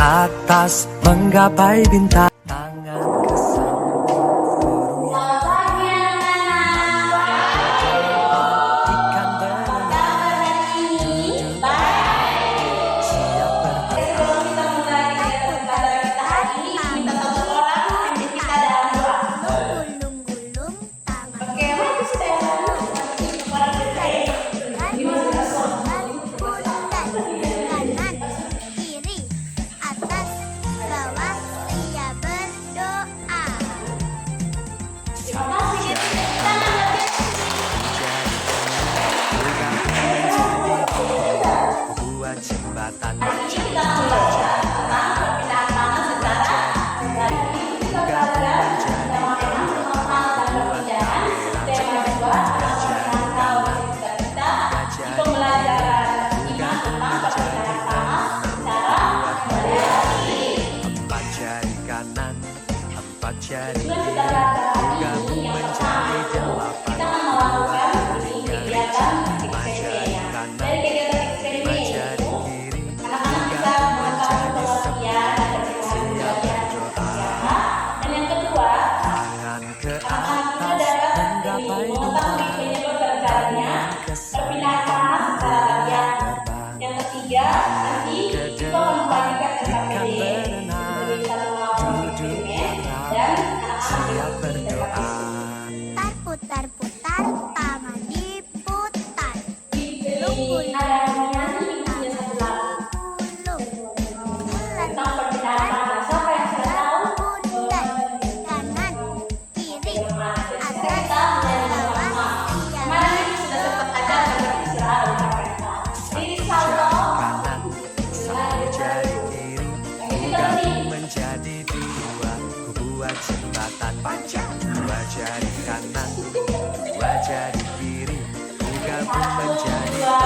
atas menggapai bintang. Tangan kesang ikan siap buat jembatan. Empat jari kanan, empat jari kiri, gabung menjadi delapan. Dua telinga, lima jari kanan, lima jari kiri, gabung menjadi sepuluh. Siap berdoa. Tangan ke atas menggapai bintang. Tangan ke sana terbang. Yang ketiga, nanti itu akan membagikan Ikan berenang, duduk dan siap berdoa. Putar-putar, tangan diputar. diberi ada nanti punya satu lagu tentang perbedaan panas. Siapa yang sudah tahu? Kanan, kiri, atas, Kita mulai dengan lama. Kemarin ini sudah sempat ada seperti istirahat ucapan. Diri saldo. Kanan, satu jari kiri, gabung menjadi dua. Buat jembatan panjang. Dua jari kanan, dua jari kiri, gabung menjadi dua.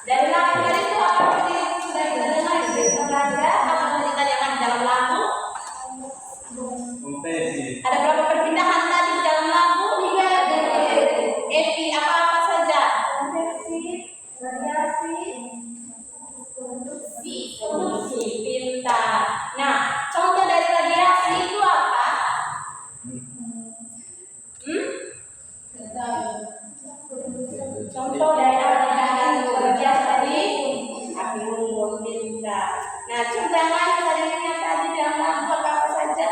Dari lagu tadi itu apa yang sudah kita dengar? Kita belajar apa yang ditanyakan di dalam lagu? Ada berapa perpindahan tadi di dalam lagu? Evi apa saja? Konduksi, pintar. Nah, contoh dari radiasi itu apa? Contoh dari perpindahan radiasi tadi, api unggun, pintar. Nah, contoh yang lain tadi yang tadi dalam lagu apa saja?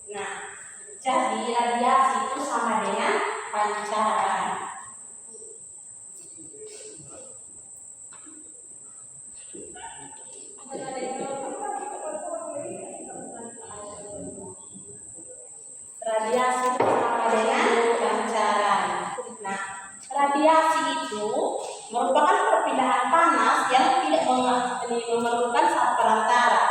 Nah, jadi radiasi itu sama dengan pancaran. Radiasi itu sama dengan pancaran. Nah, radiasi itu merupakan perpindahan panas yang tidak memerlukan satu perantara.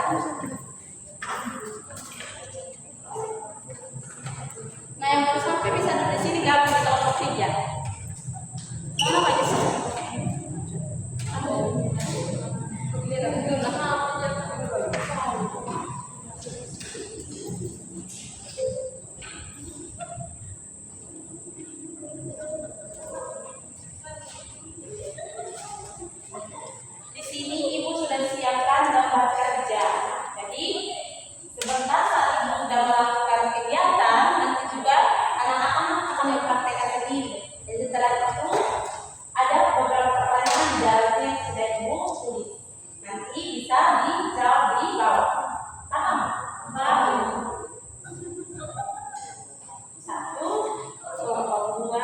Nah, yang baru sampai bisa di sini gabung di kelompok 3. Mana Pak di sini? Di sini Ibu sudah siapkan gambar kerja. Jadi sebentar saat Ibu sudah melakukan kegiatan, nanti juga anak-anak akan mempraktekkan sendiri. Jadi setelah itu ada beberapa pertanyaan di dalamnya yang sudah Ibu tulis. Nanti bisa dijawab di bawah. Paham? Paham? 1, kelompok 2,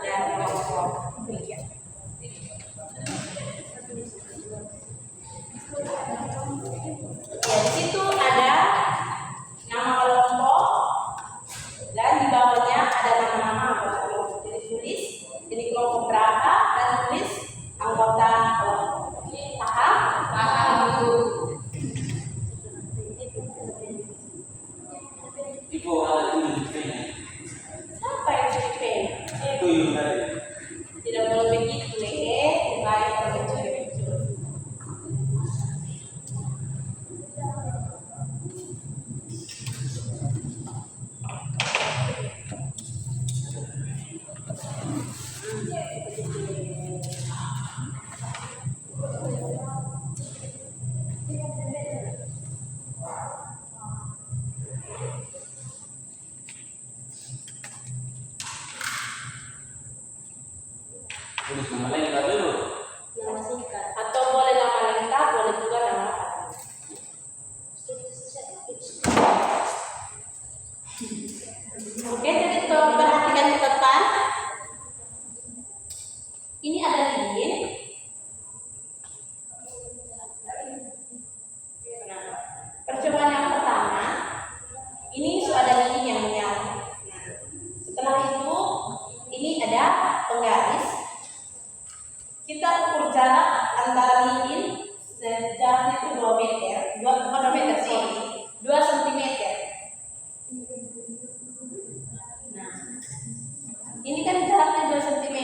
dan kelompok 3. Ya, di situ ada nama kelompok dan di bawahnya ada nama-nama anggota kelompok. Jadi tulis jadi kelompok berapa dan tulis anggota kelompok. Paham? Paham. Ibu ada tujuh pena. Siapa yang curi pen? Tujuh tadi. Tidak boleh begitu, Leh. Baik kalau curi. Tulis nama lengkap dulu. Nama singkat. Atau boleh nama lengkap, boleh juga nama apa. Oke, jadi tolong perhatikan ke depan. Ini ada lilin. Nah, percobaan yang pertama, ini sudah ada lilin yang menyala. Nah, setelah itu, ini ada penggaris. Kita ukur jarak antara lilin, jaraknya itu 2 meter, 2 meter sih, 2 cm. Nah, ini kan jaraknya 2 cm.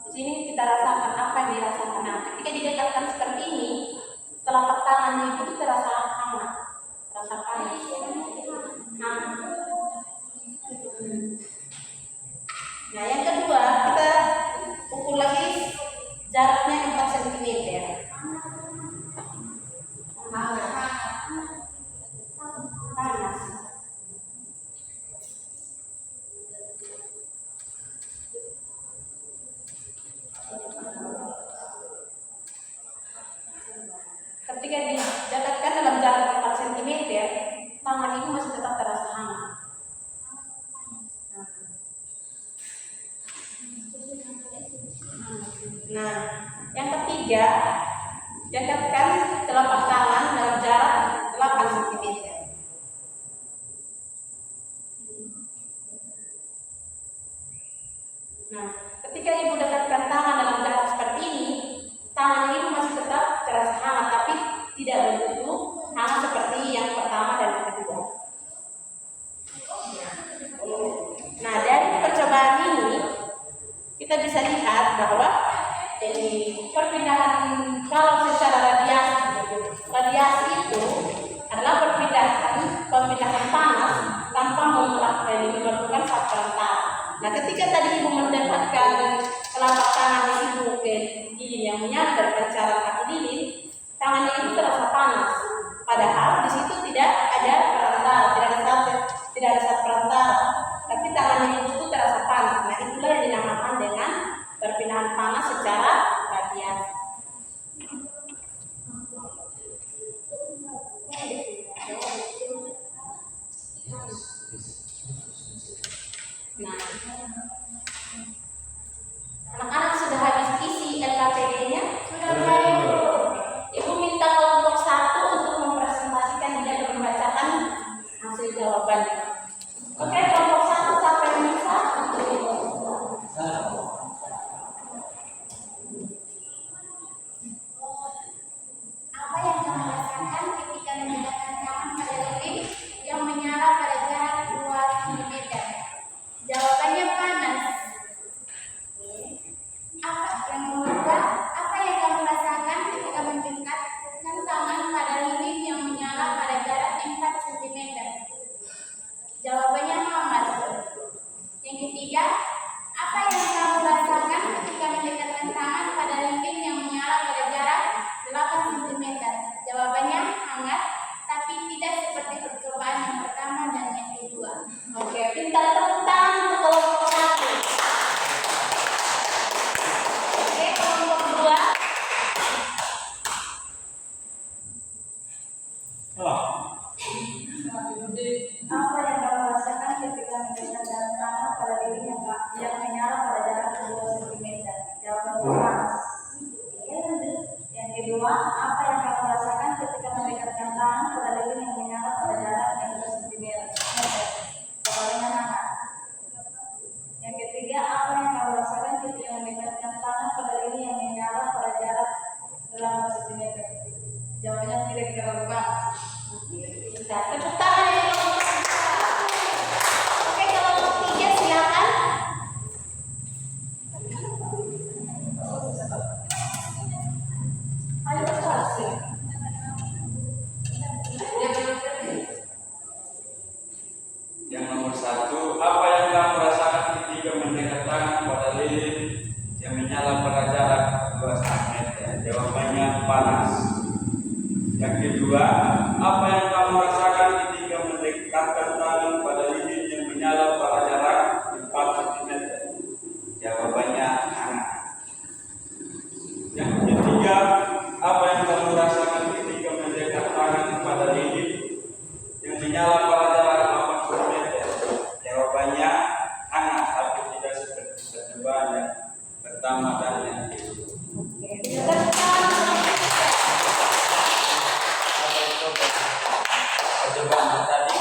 Di sini kita rasakan apa yang dirasakan. Nah, ketika didekatkan seperti ini, telapak tangan itu terasa hangat, terasa panas. Nah, yang kedua kita ukur lagi jaraknya 4 cm. Panas. Ketika didekatkan dalam jarak 4 cm, tangan itu masih tetap terasa hangat. Nah, yang ketiga, dekatkan telapak tangan dalam jarak 8 cm. Nah, ketika Ibu dekatkan tangan dalam jarak seperti ini, tangan Ibu masih tetap terasa hangat, tapi tidak begitu hangat seperti yang pertama dan yang kedua. Nah, dari percobaan ini kita bisa lihat bahwa perpindahan kalau secara radiasi apa yang kamu rasakan ketika mendekatkan tangan pada lilin yang menyala pada jarak yang 2 cm? Kepalanya angkat. Yang ketiga, apa yang kamu rasakan ketika mendekatkan tangan pada lilin yang menyala pada jarak 8 cm? Jawabannya tidak dikeragukan. Bisa. Tepuk tangan ya. Oke, kalau ketiga silakan. Ayo kasih. Yang nomor 1, apa yang kamu rasakan ketika mendekat tangan pada lilin yang menyala pada jarak 2 cm? Jawabannya panas. Yang kedua, apa yang kamu rasakan ketika mendekatkan tangan pada lilin yang menyala pada jarak 4 cm? Jawabannya hangat. Yang ketiga, apa yang kamu rasakan ketika mendekat tangan pada lilin yang menyala pada jarak 8 cm? Jawabannya hangat, tapi tidak seperti kedua yang pertama dan yang kedua. Percobaan tadi.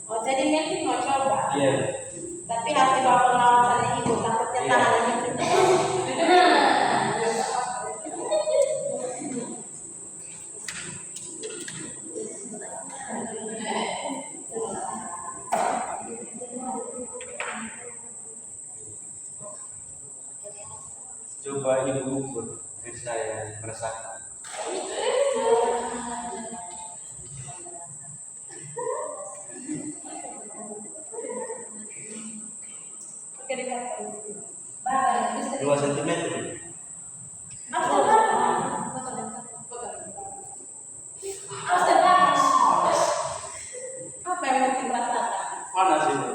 Oh, jadi Melvin mau coba. Iya. Tapi harus di bawah pengawasan ibu, takutnya Iya. tangannya itu. Coba ibu ukur, biar saya merasakan. Oke, dekat. 2 cm. Apa yang Melvin rasakan? Panas itu.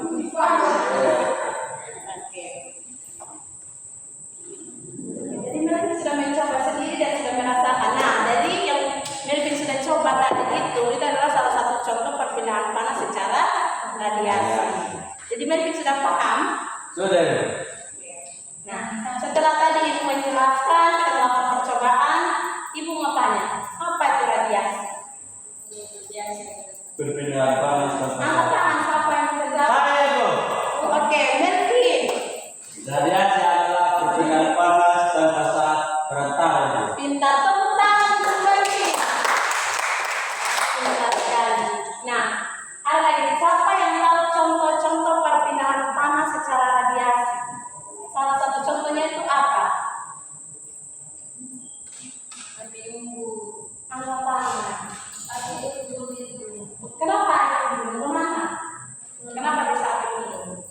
Oke. Jadi Melvin sudah mencoba sendiri dan sudah merasakan. Nah, jadi yang Melvin sudah coba tadi itu adalah salah satu contoh perpindahan panas secara radiasi. Jadi Melvin sudah paham. Sudah. Nah, setelah tadi ibu menjelaskan melakukan percobaan, ibu mau tanya, apa itu radiasi? Perpindahan panas tanpa Angkat tangan siapa yang menjawab? Saya, Bu. Oke, Melvin. Radiasi adalah perpindahan panas tanpa saat berantakan. Pintar, tepuk tangan untuk Melvin. Pintar sekali. Nah, ada lagi siapa yang tahu contoh-contoh perpindahan panas secara radiasi? Salah satu contohnya itu apa? Api unggu. Angkat tangan. Api unggu itu. Kenapa api unggu? Kemana? Kenapa bisa api unggu?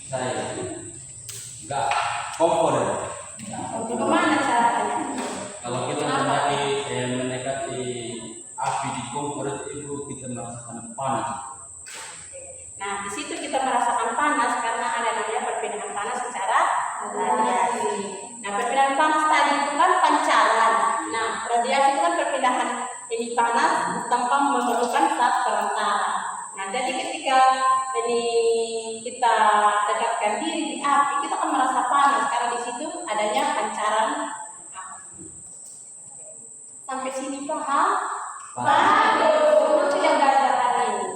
Saya enggak kompor. Untuk kemana caranya? Kalau kita mendekati api di kompor itu kita merasakan panas. Nah, di situ kita merasakan panas karena ada namanya perpindahan panas secara radiasi. Nah, perpindahan panas tadi itu kan pancaran. Nah, radiasi itu kan perpindahan ini panas tanpa memerlukan zat perantara. Nah, jadi ketika ini kita dekatkan diri di api, kita akan merasa panas karena di situ adanya pancaran api. Sampai sini paham? Bagus. Tidak belajar hari ini.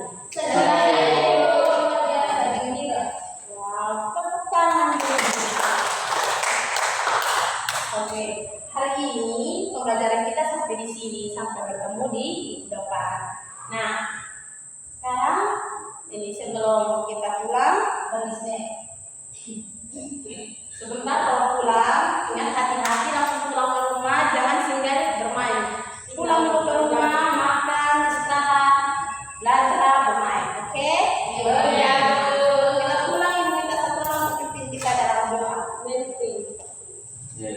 Wow, tepuk tangan. Oke, hari ini pembelajaran kita sampai di sini, sampai bertemu di depan. Nah, sekarang ini sebelum kita pulang, sebentar kalau pulang, ingat hati-hati langsung pulang ke rumah, jangan singgah bermain. Pulang dulu ke rumah, makan, istirahat, belajar, bermain, oke? Ya, kita pulang, ibu minta satu orang untuk pimpin kita dalam doa. Ya.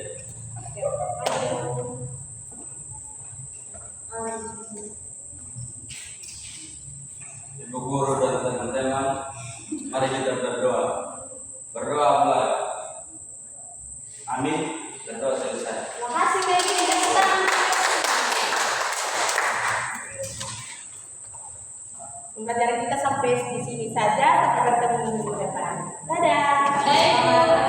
Ibu guru dan teman-teman, mari kita berdoa. Berdoa mulai. Amin. Berdoa selesai. Terima kasih, Melvin. Tepuk tangan. Pembelajaran kita sampai di sini saja. Sampai bertemu minggu depan. Dadah.